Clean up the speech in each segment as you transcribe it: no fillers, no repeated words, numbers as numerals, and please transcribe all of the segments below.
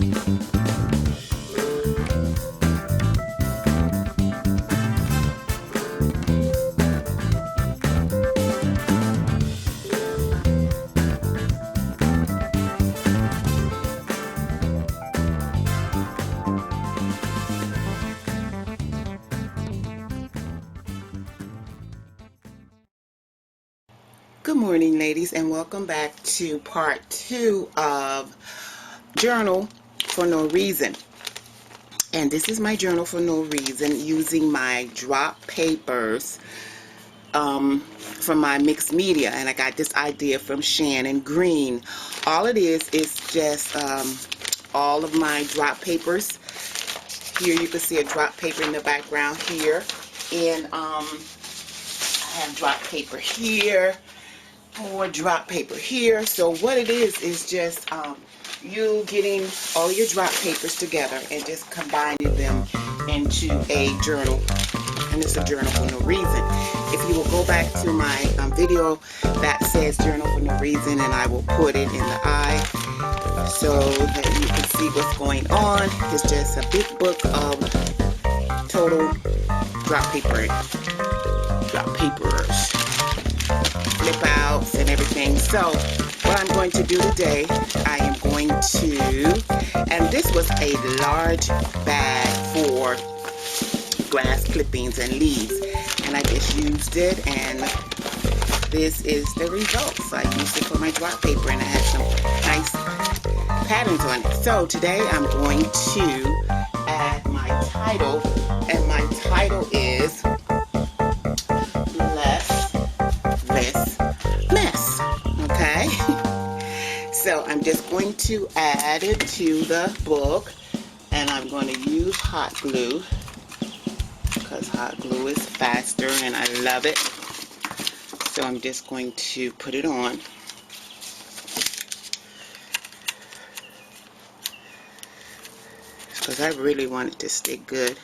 Good morning, ladies, and welcome back to part 2 of Journal for No Reason. And this is my Journal for No Reason using my drop papers from my mixed media. And I got this idea from Shannon Green. All it is just all of my drop papers. Here you can see a drop paper in the background here. And I have drop paper here. More drop paper here. So what it is just you getting all your drop papers together and just combining them into a journal. And it's a journal for no reason. If you will go back to my video that says journal for no reason, and I will put it in the eye so that you can see what's going on. It's just a big book of total drop papers, flip outs and everything. So what I'm going to do today, I am going to, and this was a large bag for grass clippings and leaves, and I just used it, and this is the results. I used it for my drop paper, and I had some nice patterns on it. So today I'm going to add my title, and my title is Okay, so I'm just going to add it to the book, and I'm going to use hot glue because hot glue is faster and I love it. So I'm just going to put it on. Because I really want it to stick good.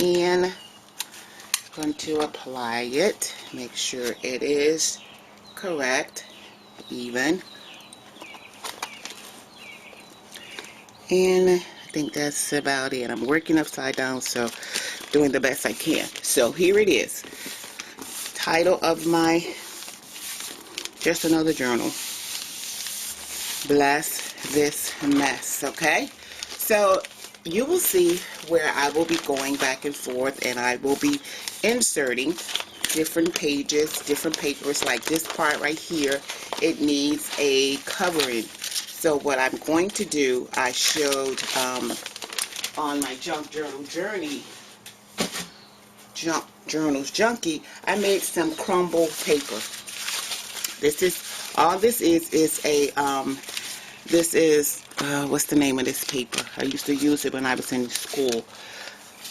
And I'm going to apply it, make sure it is correct, even. And I think that's about it. I'm working upside down, so doing the best I can. So here it is. Title of my, just another journal. Bless this mess, okay? So you will see where I will be going back and forth, and I will be inserting different pages, different papers. Like this part right here, it needs a covering. So what I'm going to do, I showed on my Junk Journal Journey, Junk Journals Junkie, I made some crumble paper. This is, all this is a, this is, what's the name of this paper? I used to use it when I was in school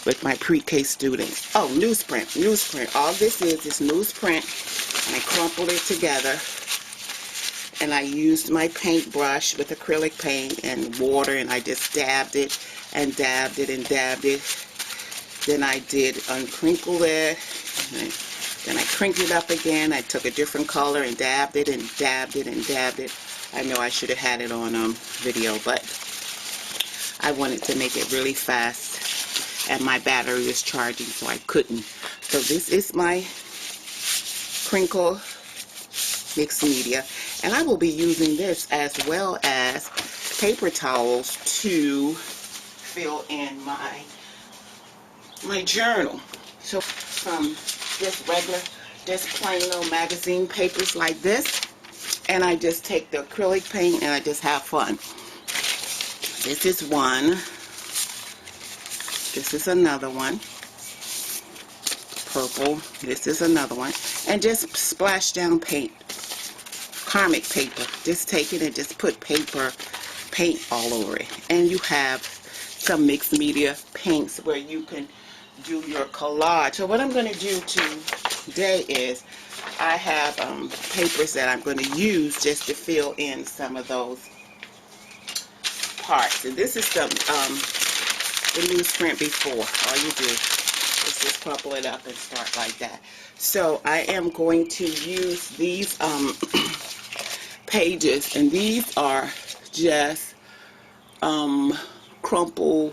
with my pre-K students. Oh, newsprint. Newsprint. All this is newsprint. And I crumpled it together. And I used my paintbrush with acrylic paint and water, and I just dabbed it and dabbed it and dabbed it. Then I did uncrinkle it. Then I crinkled it up again. I took a different color and dabbed it and dabbed it and dabbed it. I know I should have had it on video, but I wanted to make it really fast, and my battery was charging, so I couldn't. So this is my crinkle mixed media, and I will be using this as well as paper towels to fill in my journal. So from just plain old magazine papers like this, and I just take the acrylic paint and I just have fun. This is one. This is another one. Purple. This is another one. And just splash down paint. Karmic paper. Just take it and just put paint all over it. And you have some mixed media paints where you can do your collage. So what I'm going to do today is I have papers that I'm going to use just to fill in some of those parts. And this is the newsprint before. All you do is just crumple it up and start like that. So I am going to use these pages, and these are just not crumple,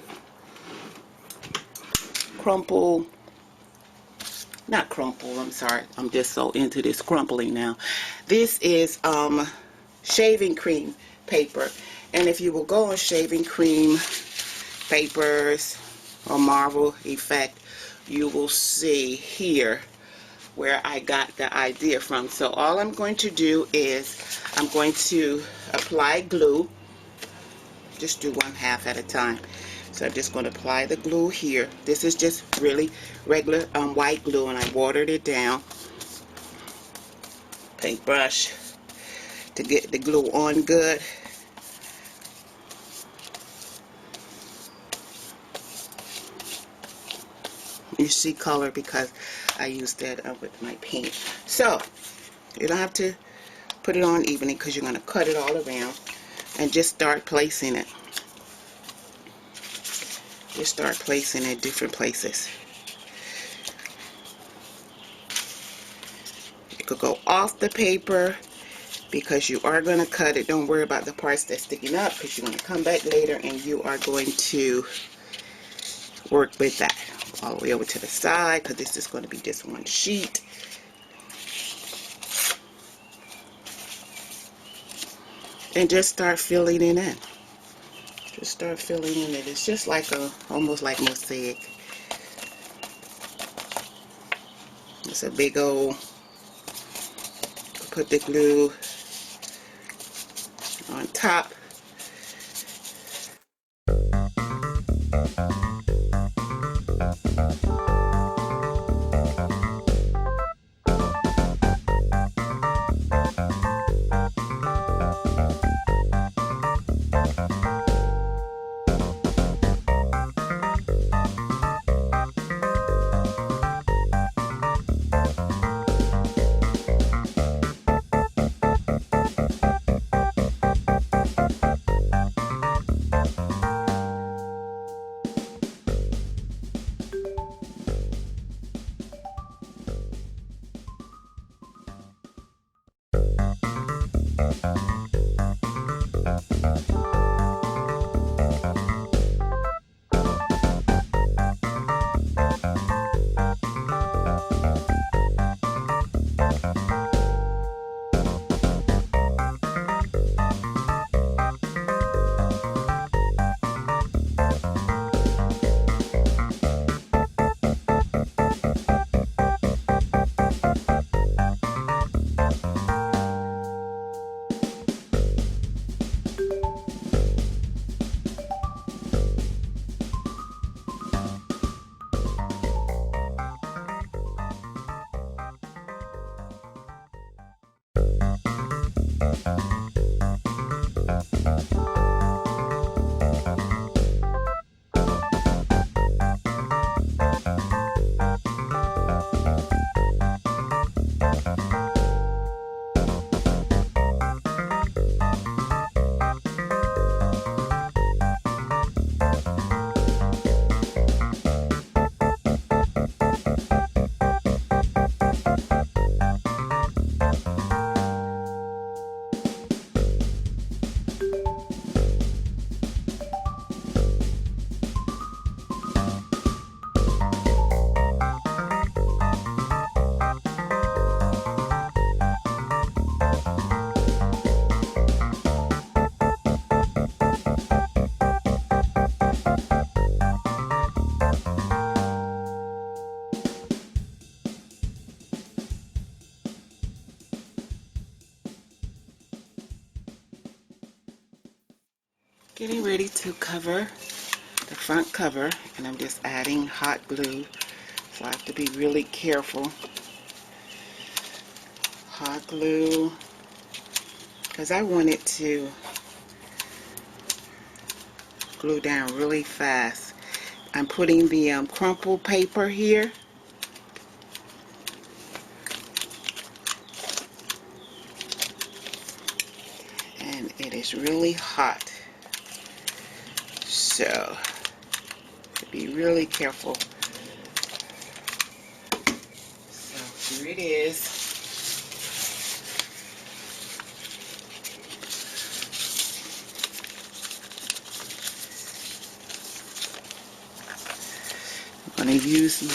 I'm sorry, I'm just so into this crumpling now. This is shaving cream paper, and if you will go on shaving cream papers or Marvel Effect, you will see here where I got the idea from. So all I'm going to do is I'm going to apply glue. Just do 1/2 at a time. So I'm just going to apply the glue here. This is just really regular white glue, and I watered it down. Paintbrush to get the glue on good. You see color because I used that with my paint. So you don't have to put it on evenly because you're going to cut it all around, and just start placing it. Just start placing it different places. You could go off the paper because you are going to cut it. Don't worry about the parts that's sticking up because you're going to come back later and you are going to work with that all the way over to the side, because this is going to be just one sheet. And just start filling it in. Just start filling in it. It's just like almost like mosaic. It's a big old, put the glue on top. Getting ready to cover the front cover, and I'm just adding hot glue, so I have to be really careful. Hot glue, because I want it to glue down really fast. I'm putting the crumpled paper here. And it is really hot. So, be really careful. Here it is. I'm going to use my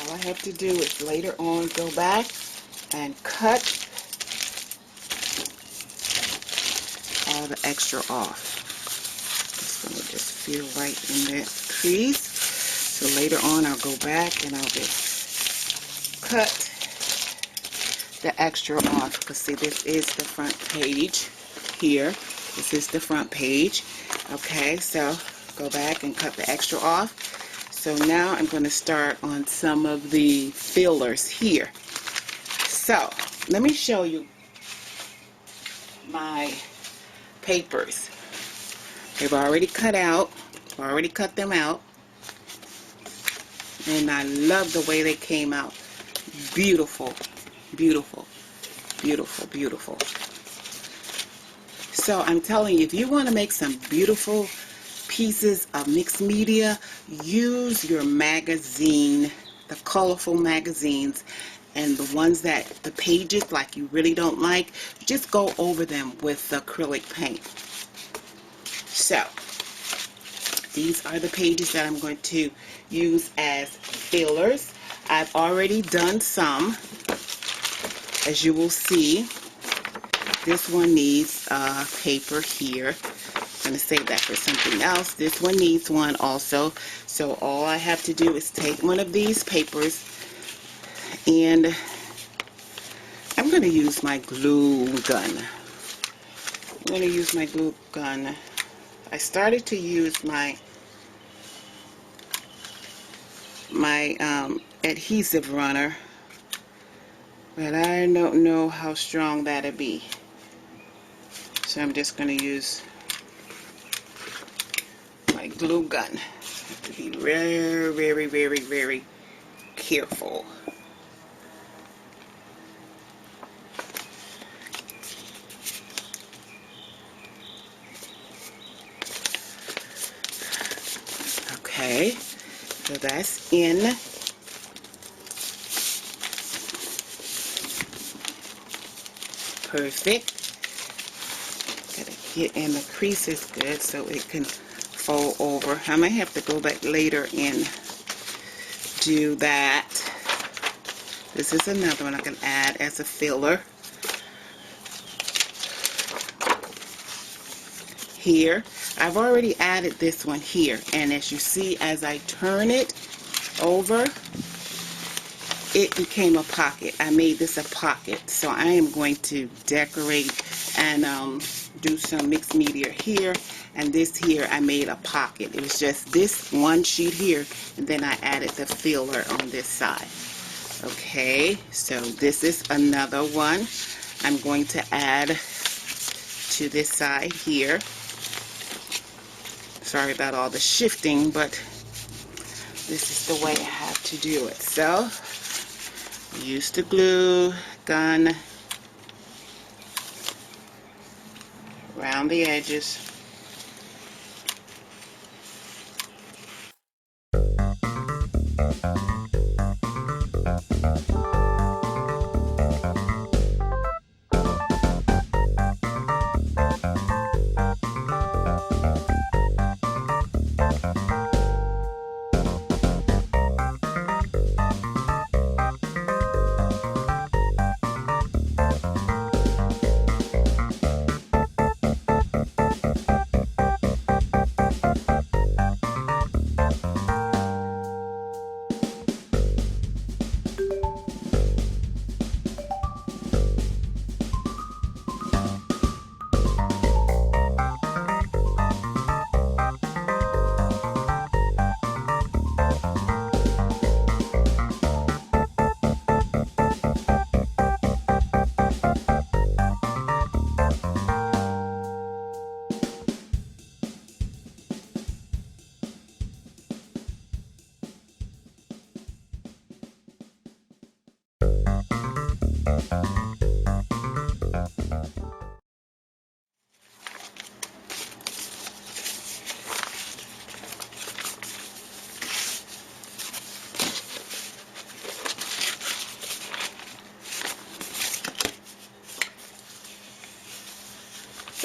all I have to do is later on go back and cut all the extra off. It's going to just feel right in that crease. So later on I'll go back and I'll just cut the extra off, because see, this is the front page here. This is the front page. Okay, so go back and cut the extra off. So now I'm going to start on some of the fillers here. So let me show you my papers. They've already cut out, already cut them out, and I love the way they came out. Beautiful, beautiful, beautiful, beautiful. So I'm telling you, if you want to make some beautiful pieces of mixed media, use your magazine, the colorful magazines, and the ones that the pages like you really don't like, just go over them with acrylic paint. So these are the pages that I'm going to use as fillers. I've already done some, as you will see. This one needs paper here. I'm going to save that for something else. This one needs one also. So all I have to do is take one of these papers, and I'm going to use my glue gun. I'm going to use my glue gun. I started to use my adhesive runner, but I don't know how strong that'll be. So I'm just going to use my glue gun. I have to be very, very, very, very careful. Okay, so that's in. Perfect. Gotta get in the creases good so it can fold over. I might have to go back later and do that. This is another one I can add as a filler. Here, I've already added this one here, and as you see, as I turn it over, it became a pocket. I made this a pocket, so I am going to decorate and do some mixed media here, and this here I made a pocket. It was just this one sheet here, and then I added the filler on this side. Okay, so this is another one I'm going to add to this side here. Sorry about all the shifting, but this is the way I have to do it. So use the glue gun around the edges.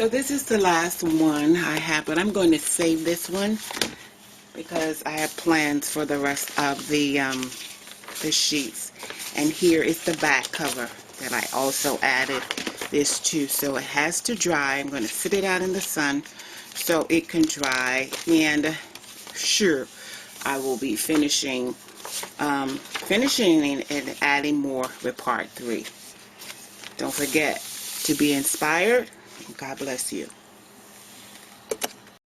So this is the last one I have, but I'm going to save this one because I have plans for the rest of the sheets. And here is the back cover that I also added this to. So it has to dry. I'm going to sit it out in the sun so it can dry, and sure, I will be finishing and adding more with part 3. Don't forget to be inspired. God bless you.